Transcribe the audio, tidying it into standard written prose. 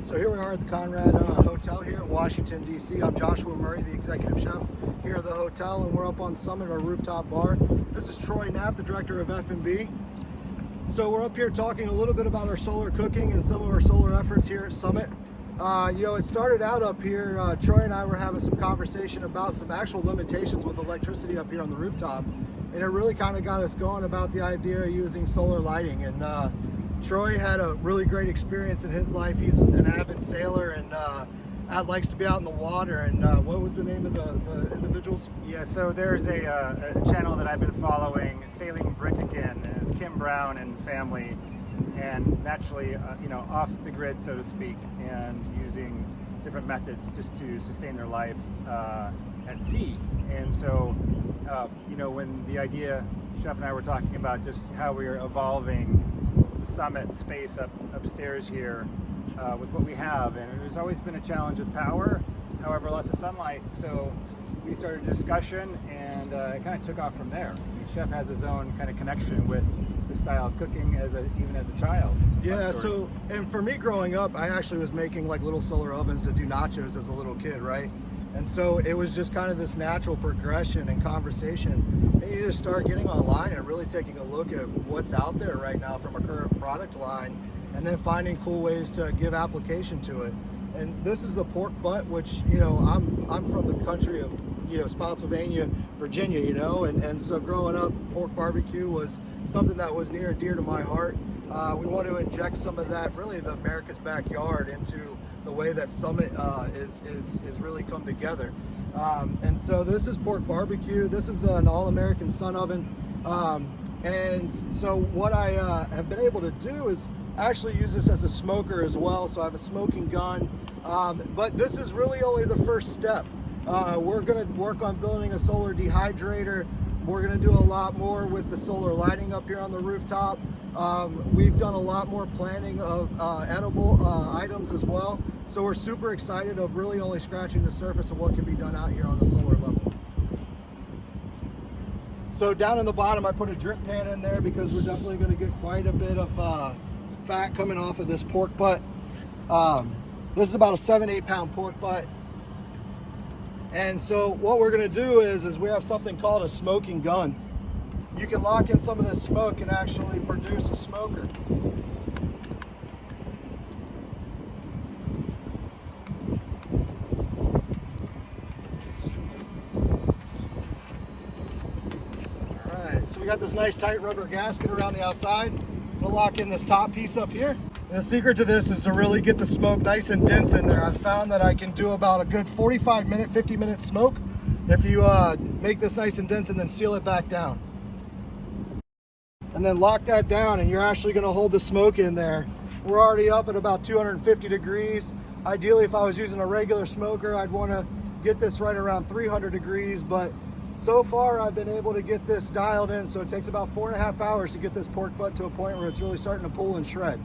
So here we are at the Conrad Hotel here in Washington, D.C. I'm Joshua Murray, the executive chef here at the hotel, and we're up on Summit, our rooftop bar. This is Troy Knapp, the director of F&B. So we're up here talking a little bit about our solar cooking and some of our solar efforts here at Summit. It started out up here, Troy and I were having some conversation about some actual limitations with electricity up here on the rooftop, and it really kind of got us going about the idea of using solar lighting. And Troy had a really great experience in his life. He's an avid sailor and likes to be out in the water. And what was the name of the individuals? Yeah, so there's a channel that I've been following, Sailing Britican, and it's Kim Brown and family, and naturally, off the grid, so to speak, and using different methods just to sustain their life at sea. And so, when the idea, Chef and I were talking about just how we are evolving the Summit space upstairs here with what we have, and there's always been a challenge with power, however lots of sunlight, so we started a discussion and it kind of took off from there. The chef has his own kind of connection with the style of cooking even as a child. Yeah, so, and for me growing up, I actually was making like little solar ovens to do nachos as a little kid, right? And so it was just kind of this natural progression and conversation. And you just start getting online and really taking a look at what's out there right now from a current product line, and then finding cool ways to give application to it. And this is the pork butt, which, I'm from the country of, Spotsylvania, Virginia, and so growing up, pork barbecue was something that was near and dear to my heart. We want to inject some of that, really the America's backyard, into the way that Summit is really come together. And so this is pork barbecue. This is an all-American sun oven. And so what I have been able to do is actually use this as a smoker as well. So I have a smoking gun. But this is really only the first step. We're going to work on building a solar dehydrator. We're going to do a lot more with the solar lighting up here on the rooftop. We've done a lot more planning of edible items as well. So we're super excited of really only scratching the surface of what can be done out here on the solar level. So down in the bottom, I put a drip pan in there because we're definitely going to get quite a bit of fat coming off of this pork butt. This is about a 7-8 pound pork butt. And so what we're going to do is we have something called a smoking gun. You can lock in some of this smoke and actually produce a smoker. Alright, so we got this nice tight rubber gasket around the outside. We'll lock in this top piece up here. And the secret to this is to really get the smoke nice and dense in there. I've found that I can do about a good 45-minute, 50-minute smoke if you make this nice and dense and then seal it back down. And then lock that down, and you're actually going to hold the smoke in there. We're already up at about 250 degrees. Ideally, if I was using a regular smoker, I'd want to get this right around 300 degrees, but so far I've been able to get this dialed in, so it takes about 4.5 hours to get this pork butt to a point where it's really starting to pull and shred.